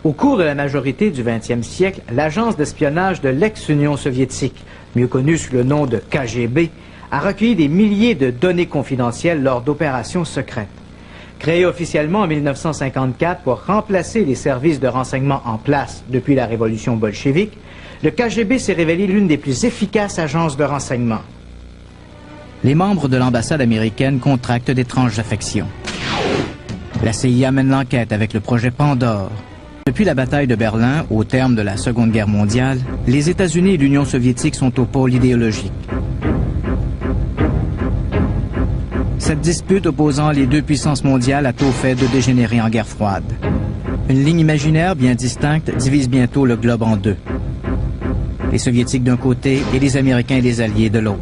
Au cours de la majorité du 20e siècle, l'agence d'espionnage de l'ex-Union soviétique, mieux connue sous le nom de KGB, a recueilli des milliers de données confidentielles lors d'opérations secrètes. Créé officiellement en 1954 pour remplacer les services de renseignement en place depuis la révolution bolchevique, le KGB s'est révélé l'une des plus efficaces agences de renseignement. Les membres de l'ambassade américaine contractent d'étranges affections. La CIA mène l'enquête avec le projet Pandore. Depuis la bataille de Berlin, au terme de la Seconde Guerre mondiale, les États-Unis et l'Union soviétique sont au pôle idéologique. Cette dispute opposant les deux puissances mondiales a tôt fait de dégénérer en guerre froide. Une ligne imaginaire bien distincte divise bientôt le globe en deux. Les Soviétiques d'un côté et les Américains et les Alliés de l'autre.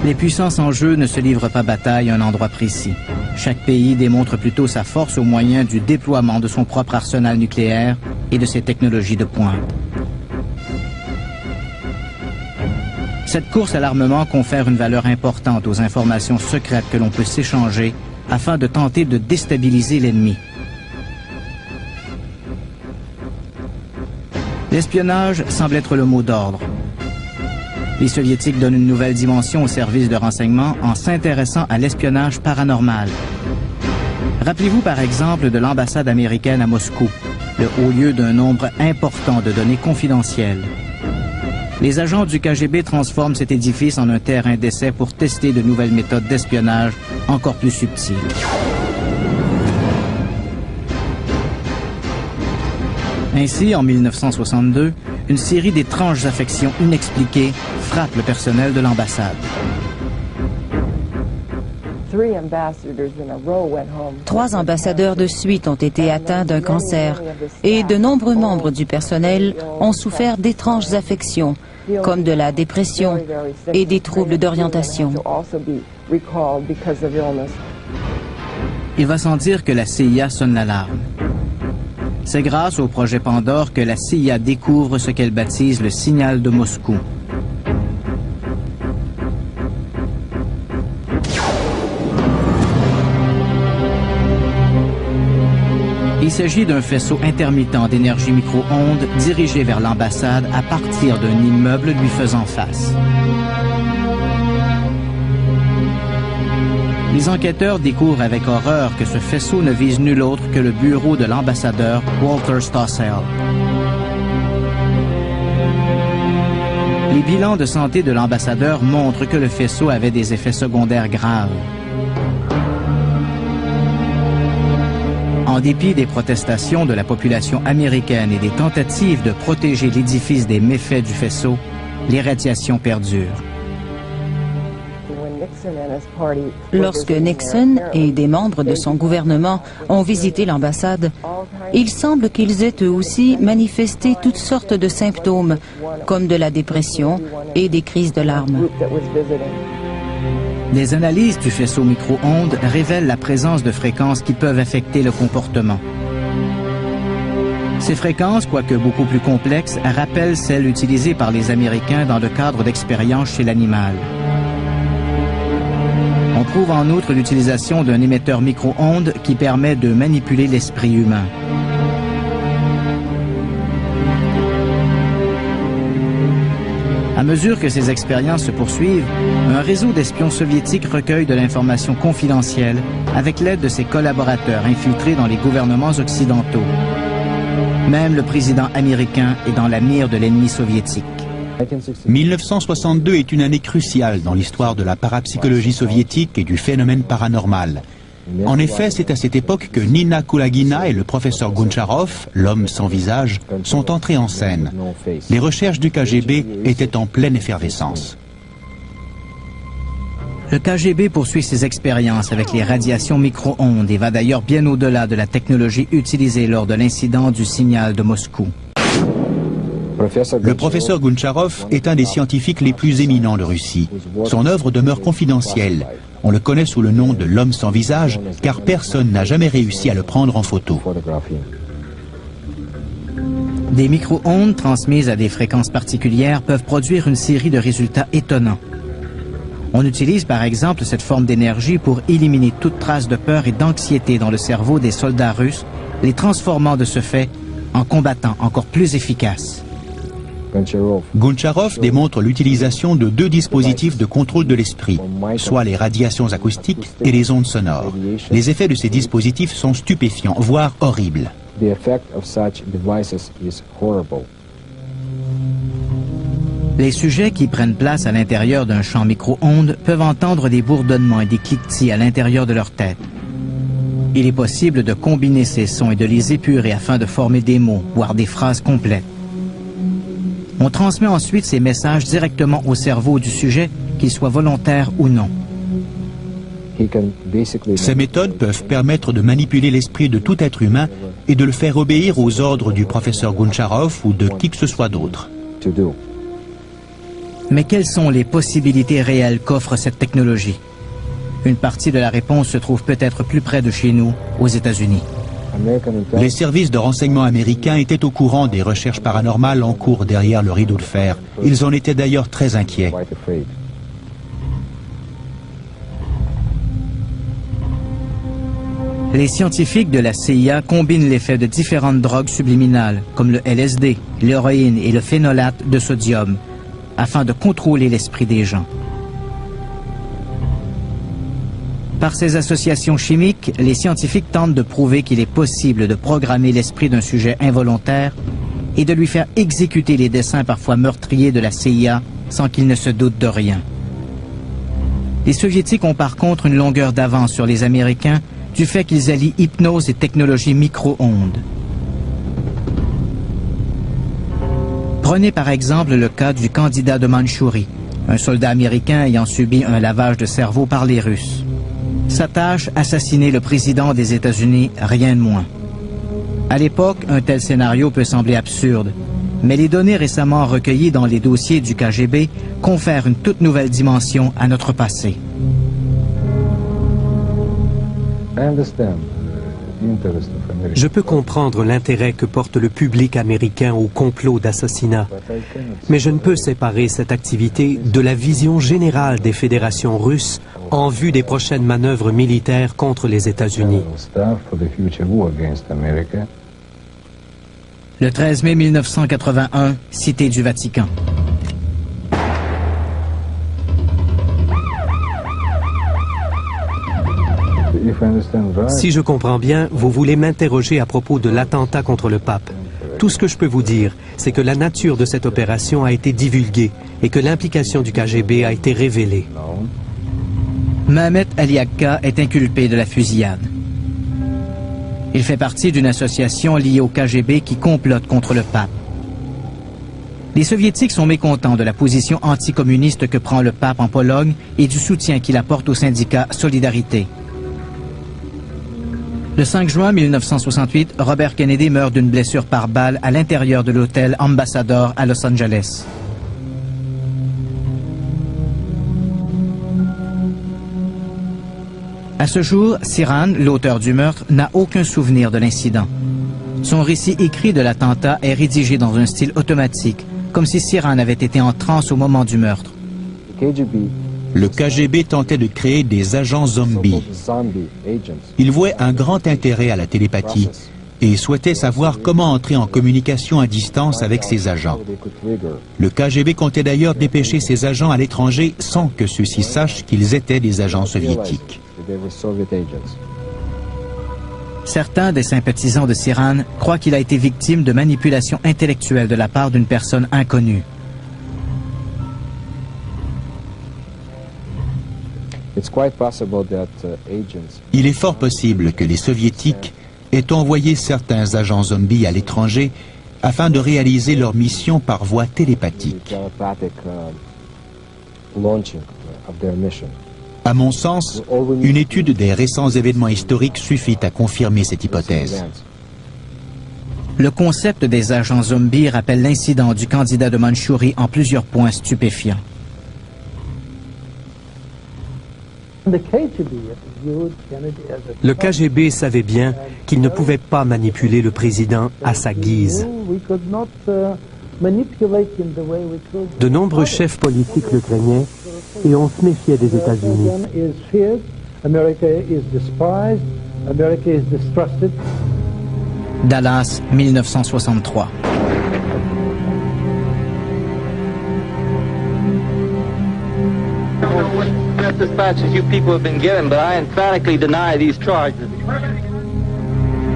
Les puissances en jeu ne se livrent pas bataille à un endroit précis. Chaque pays démontre plutôt sa force au moyen du déploiement de son propre arsenal nucléaire et de ses technologies de pointe. Cette course à l'armement confère une valeur importante aux informations secrètes que l'on peut s'échanger afin de tenter de déstabiliser l'ennemi. L'espionnage semble être le mot d'ordre. Les Soviétiques donnent une nouvelle dimension aux services de renseignement en s'intéressant à l'espionnage paranormal. Rappelez-vous par exemple de l'ambassade américaine à Moscou, le haut lieu d'un nombre important de données confidentielles. Les agents du KGB transforment cet édifice en un terrain d'essai pour tester de nouvelles méthodes d'espionnage encore plus subtiles. Ainsi, en 1962, une série d'étranges affections inexpliquées frappe le personnel de l'ambassade. 3 ambassadeurs de suite ont été atteints d'un cancer et de nombreux membres du personnel ont souffert d'étranges affections, comme de la dépression et des troubles d'orientation. Il va sans dire que la CIA sonne l'alarme. C'est grâce au projet Pandore que la CIA découvre ce qu'elle baptise le signal de Moscou. Il s'agit d'un faisceau intermittent d'énergie micro-ondes dirigé vers l'ambassade à partir d'un immeuble lui faisant face. Les enquêteurs découvrent avec horreur que ce faisceau ne vise nul autre que le bureau de l'ambassadeur Walter Stossel. Les bilans de santé de l'ambassadeur montrent que le faisceau avait des effets secondaires graves. En dépit des protestations de la population américaine et des tentatives de protéger l'édifice des méfaits du faisceau, les radiations perdurent. Lorsque Nixon et des membres de son gouvernement ont visité l'ambassade, il semble qu'ils aient eux aussi manifesté toutes sortes de symptômes, comme de la dépression et des crises de larmes. Des analyses du faisceau micro-ondes révèlent la présence de fréquences qui peuvent affecter le comportement. Ces fréquences, quoique beaucoup plus complexes, rappellent celles utilisées par les Américains dans le cadre d'expériences chez l'animal. On trouve en outre l'utilisation d'un émetteur micro-ondes qui permet de manipuler l'esprit humain. À mesure que ces expériences se poursuivent, un réseau d'espions soviétiques recueille de l'information confidentielle avec l'aide de ses collaborateurs infiltrés dans les gouvernements occidentaux. Même le président américain est dans la mire de l'ennemi soviétique. 1962 est une année cruciale dans l'histoire de la parapsychologie soviétique et du phénomène paranormal. En effet, c'est à cette époque que Nina Kulagina et le professeur Goncharov, l'homme sans visage, sont entrés en scène. Les recherches du KGB étaient en pleine effervescence. Le KGB poursuit ses expériences avec les radiations micro-ondes et va d'ailleurs bien au-delà de la technologie utilisée lors de l'incident du signal de Moscou. Le professeur Goncharov est un des scientifiques les plus éminents de Russie. Son œuvre demeure confidentielle. On le connaît sous le nom de l'homme sans visage, car personne n'a jamais réussi à le prendre en photo. Des micro-ondes transmises à des fréquences particulières peuvent produire une série de résultats étonnants. On utilise par exemple cette forme d'énergie pour éliminer toute trace de peur et d'anxiété dans le cerveau des soldats russes, les transformant de ce fait en combattants encore plus efficaces. Goncharov démontre l'utilisation de deux dispositifs de contrôle de l'esprit, soit les radiations acoustiques et les ondes sonores. Les effets de ces dispositifs sont stupéfiants, voire horribles. Les sujets qui prennent place à l'intérieur d'un champ micro-ondes peuvent entendre des bourdonnements et des cliquetis à l'intérieur de leur tête. Il est possible de combiner ces sons et de les épurer afin de former des mots, voire des phrases complètes. On transmet ensuite ces messages directement au cerveau du sujet, qu'il soit volontaire ou non. Ces méthodes peuvent permettre de manipuler l'esprit de tout être humain et de le faire obéir aux ordres du professeur Goncharov ou de qui que ce soit d'autre. Mais quelles sont les possibilités réelles qu'offre cette technologie? Une partie de la réponse se trouve peut-être plus près de chez nous, aux États-Unis. Les services de renseignement américains étaient au courant des recherches paranormales en cours derrière le rideau de fer. Ils en étaient d'ailleurs très inquiets. Les scientifiques de la CIA combinent l'effet de différentes drogues subliminales, comme le LSD, l'héroïne et le phénolate de sodium, afin de contrôler l'esprit des gens. Par ces associations chimiques, les scientifiques tentent de prouver qu'il est possible de programmer l'esprit d'un sujet involontaire et de lui faire exécuter les desseins parfois meurtriers de la CIA sans qu'il ne se doute de rien. Les Soviétiques ont par contre une longueur d'avance sur les Américains du fait qu'ils allient hypnose et technologie micro-ondes. Prenez par exemple le cas du candidat de Mandchourie, un soldat américain ayant subi un lavage de cerveau par les Russes. Sa tâche, assassiner le président des États-Unis, rien de moins. À l'époque, un tel scénario peut sembler absurde, mais les données récemment recueillies dans les dossiers du KGB confèrent une toute nouvelle dimension à notre passé. Je peux comprendre l'intérêt que porte le public américain au complot d'assassinat, mais je ne peux séparer cette activité de la vision générale des fédérations russes en vue des prochaines manœuvres militaires contre les États-Unis. Le 13 mai 1981, Cité du Vatican. Si je comprends bien, vous voulez m'interroger à propos de l'attentat contre le pape. Tout ce que je peux vous dire, c'est que la nature de cette opération a été divulguée et que l'implication du KGB a été révélée. Mehmet Ali Agca est inculpé de la fusillade. Il fait partie d'une association liée au KGB qui complote contre le pape. Les Soviétiques sont mécontents de la position anticommuniste que prend le pape en Pologne et du soutien qu'il apporte au syndicat Solidarité. Le 5 juin 1968, Robert Kennedy meurt d'une blessure par balle à l'intérieur de l'hôtel Ambassador à Los Angeles. À ce jour, Sirhan, l'auteur du meurtre, n'a aucun souvenir de l'incident. Son récit écrit de l'attentat est rédigé dans un style automatique, comme si Sirhan avait été en transe au moment du meurtre. Le KGB tentait de créer des agents zombies. Il vouait un grand intérêt à la télépathie et souhaitait savoir comment entrer en communication à distance avec ses agents. Le KGB comptait d'ailleurs dépêcher ses agents à l'étranger sans que ceux-ci sachent qu'ils étaient des agents soviétiques. Certains des sympathisants de Sirhan croient qu'il a été victime de manipulation intellectuelle de la part d'une personne inconnue. Il est fort possible que les Soviétiques aient envoyé certains agents zombies à l'étranger afin de réaliser leur mission par voie télépathique. À mon sens, une étude des récents événements historiques suffit à confirmer cette hypothèse. Le concept des agents zombies rappelle l'incident du candidat de Mandchourie en plusieurs points stupéfiants. Le KGB savait bien qu'il ne pouvait pas manipuler le président à sa guise. De nombreux chefs politiques le craignaient et on se méfiait des États-Unis. Dallas, 1963.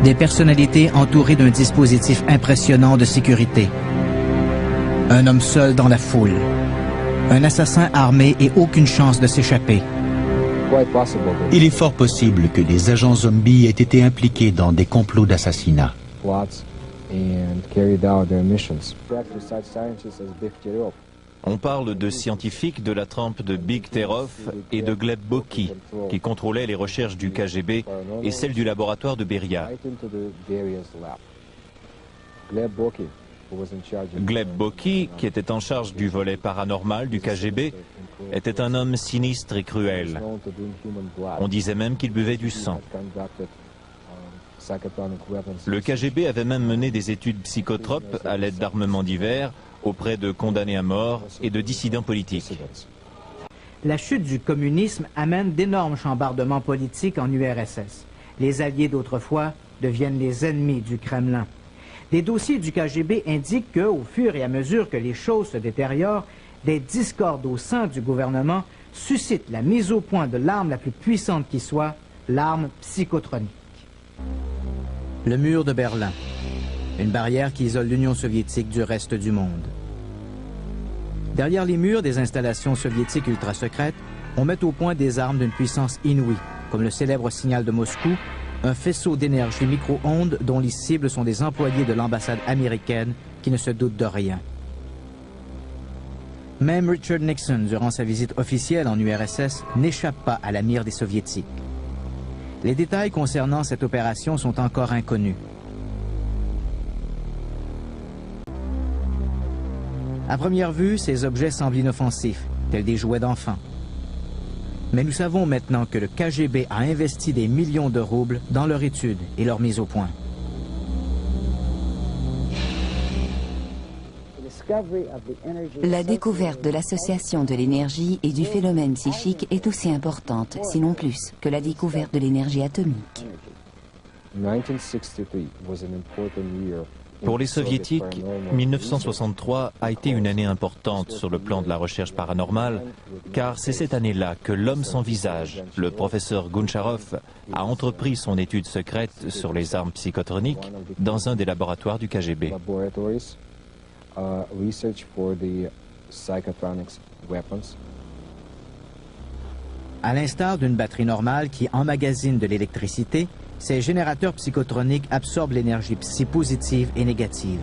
Des personnalités entourées d'un dispositif impressionnant de sécurité. Un homme seul dans la foule. Un assassin armé et aucune chance de s'échapper. Il est fort possible que des agents zombies aient été impliqués dans des complots d'assassinat. On parle de scientifiques de la trempe de Big Terov et de Gleb Boki, qui contrôlaient les recherches du KGB et celles du laboratoire de Beria. Gleb Boki, qui était en charge du volet paranormal du KGB, était un homme sinistre et cruel. On disait même qu'il buvait du sang. Le KGB avait même mené des études psychotropes à l'aide d'armements divers auprès de condamnés à mort et de dissidents politiques. La chute du communisme amène d'énormes chambardements politiques en URSS. Les alliés d'autrefois deviennent les ennemis du Kremlin. Des dossiers du KGB indiquent qu'au fur et à mesure que les choses se détériorent, des discordes au sein du gouvernement suscitent la mise au point de l'arme la plus puissante qui soit, l'arme psychotronique. Le mur de Berlin, une barrière qui isole l'Union soviétique du reste du monde. Derrière les murs des installations soviétiques ultra-secrètes, on met au point des armes d'une puissance inouïe, comme le célèbre signal de Moscou, un faisceau d'énergie micro-ondes dont les cibles sont des employés de l'ambassade américaine qui ne se doutent de rien. Même Richard Nixon, durant sa visite officielle en URSS, n'échappe pas à la mire des Soviétiques. Les détails concernant cette opération sont encore inconnus. À première vue, ces objets semblent inoffensifs, tels des jouets d'enfants. Mais nous savons maintenant que le KGB a investi des millions de roubles dans leur étude et leur mise au point. La découverte de l'association de l'énergie et du phénomène psychique est aussi importante, sinon plus, que la découverte de l'énergie atomique. Pour les soviétiques, 1963 a été une année importante sur le plan de la recherche paranormale, car c'est cette année-là que l'homme sans visage, le professeur Goncharov, a entrepris son étude secrète sur les armes psychotroniques dans un des laboratoires du KGB. À l'instar d'une batterie normale qui emmagasine de l'électricité, ces générateurs psychotroniques absorbent l'énergie positive et négative.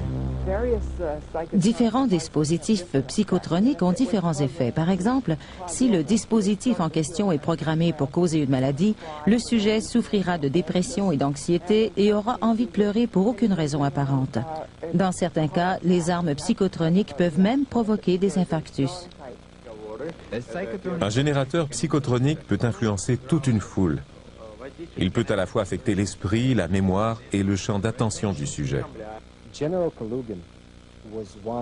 Différents dispositifs psychotroniques ont différents effets. Par exemple, si le dispositif en question est programmé pour causer une maladie, le sujet souffrira de dépression et d'anxiété et aura envie de pleurer pour aucune raison apparente. Dans certains cas, les armes psychotroniques peuvent même provoquer des infarctus. Un générateur psychotronique peut influencer toute une foule. Il peut à la fois affecter l'esprit, la mémoire et le champ d'attention du sujet.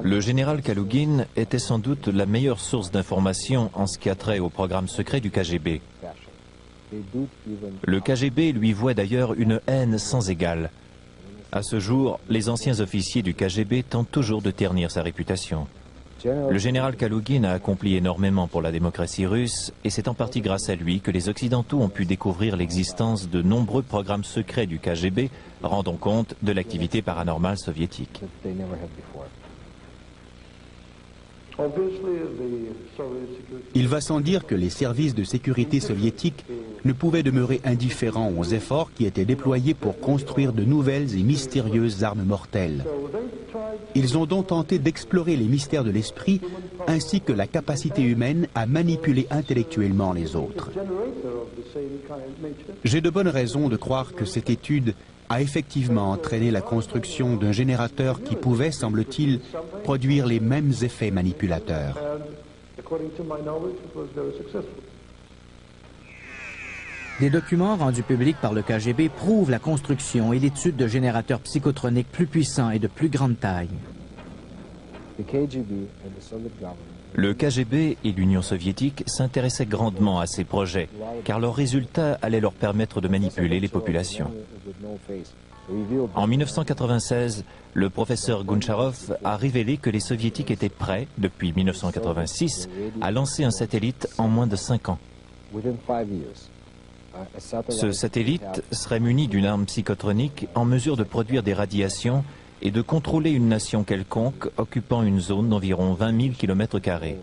Le général Kalougin était sans doute la meilleure source d'information en ce qui a trait au programme secret du KGB. Le KGB lui voit d'ailleurs une haine sans égale. À ce jour, les anciens officiers du KGB tentent toujours de ternir sa réputation. Le général Kalougin a accompli énormément pour la démocratie russe et c'est en partie grâce à lui que les Occidentaux ont pu découvrir l'existence de nombreux programmes secrets du KGB rendant compte de l'activité paranormale soviétique. Il va sans dire que les services de sécurité soviétiques ne pouvaient demeurer indifférents aux efforts qui étaient déployés pour construire de nouvelles et mystérieuses armes mortelles. Ils ont donc tenté d'explorer les mystères de l'esprit ainsi que la capacité humaine à manipuler intellectuellement les autres. J'ai de bonnes raisons de croire que cette étude a effectivement entraîné la construction d'un générateur qui pouvait, semble-t-il, produire les mêmes effets manipulateurs. Des documents rendus publics par le KGB prouvent la construction et l'étude de générateurs psychotroniques plus puissants et de plus grande taille. Le KGB et l'Union soviétique s'intéressaient grandement à ces projets, car leurs résultats allaient leur permettre de manipuler les populations. En 1996, le professeur Goncharov a révélé que les soviétiques étaient prêts, depuis 1986, à lancer un satellite en moins de 5 ans. Ce satellite serait muni d'une arme psychotronique en mesure de produire des radiations et de contrôler une nation quelconque occupant une zone d'environ 20 000 km².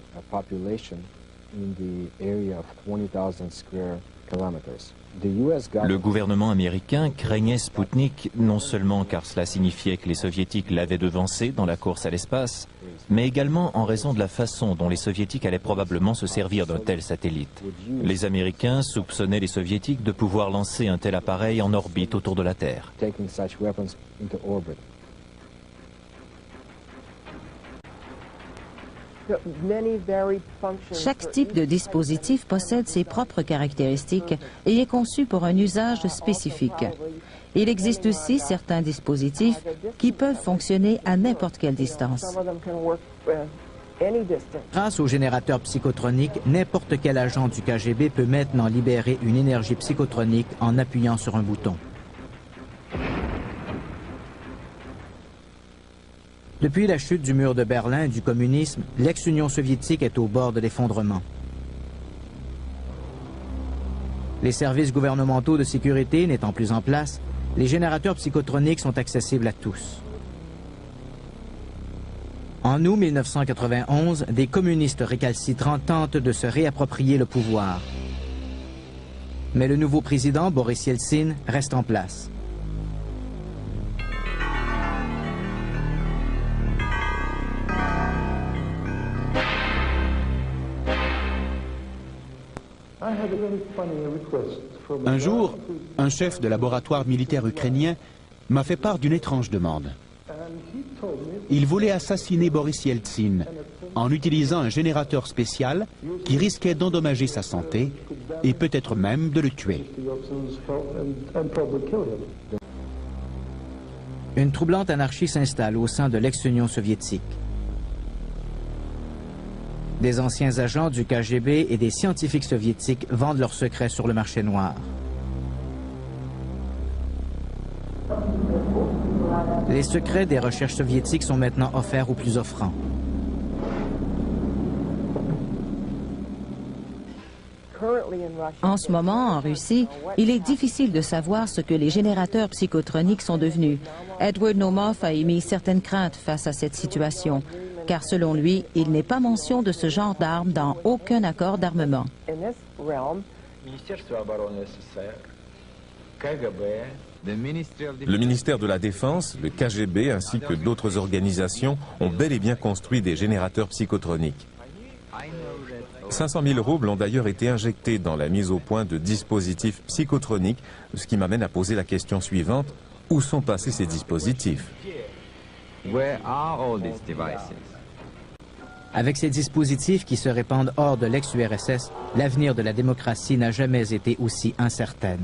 Le gouvernement américain craignait Sputnik non seulement car cela signifiait que les soviétiques l'avaient devancé dans la course à l'espace, mais également en raison de la façon dont les soviétiques allaient probablement se servir d'un tel satellite. Les Américains soupçonnaient les soviétiques de pouvoir lancer un tel appareil en orbite autour de la Terre. Chaque type de dispositif possède ses propres caractéristiques et est conçu pour un usage spécifique. Il existe aussi certains dispositifs qui peuvent fonctionner à n'importe quelle distance. Grâce au générateur psychotronique, n'importe quel agent du KGB peut maintenant libérer une énergie psychotronique en appuyant sur un bouton. Depuis la chute du mur de Berlin et du communisme, l'ex-Union soviétique est au bord de l'effondrement. Les services gouvernementaux de sécurité n'étant plus en place, les générateurs psychotroniques sont accessibles à tous. En août 1991, des communistes récalcitrants tentent de se réapproprier le pouvoir. Mais le nouveau président, Boris Yeltsin, reste en place. Un jour, un chef de laboratoire militaire ukrainien m'a fait part d'une étrange demande. Il voulait assassiner Boris Yeltsin en utilisant un générateur spécial qui risquait d'endommager sa santé et peut-être même de le tuer. Une troublante anarchie s'installe au sein de l'ex-Union soviétique. Des anciens agents du KGB et des scientifiques soviétiques vendent leurs secrets sur le marché noir. Les secrets des recherches soviétiques sont maintenant offerts aux plus offrants. En ce moment, en Russie, il est difficile de savoir ce que les générateurs psychotroniques sont devenus. Edward Naumov a émis certaines craintes face à cette situation, car selon lui, il n'est pas mention de ce genre d'armes dans aucun accord d'armement. Le ministère de la Défense, le KGB ainsi que d'autres organisations ont bel et bien construit des générateurs psychotroniques. 500 000 roubles ont d'ailleurs été injectés dans la mise au point de dispositifs psychotroniques, ce qui m'amène à poser la question suivante: où sont passés ces dispositifs? Avec ces dispositifs qui se répandent hors de l'ex-URSS, l'avenir de la démocratie n'a jamais été aussi incertaine.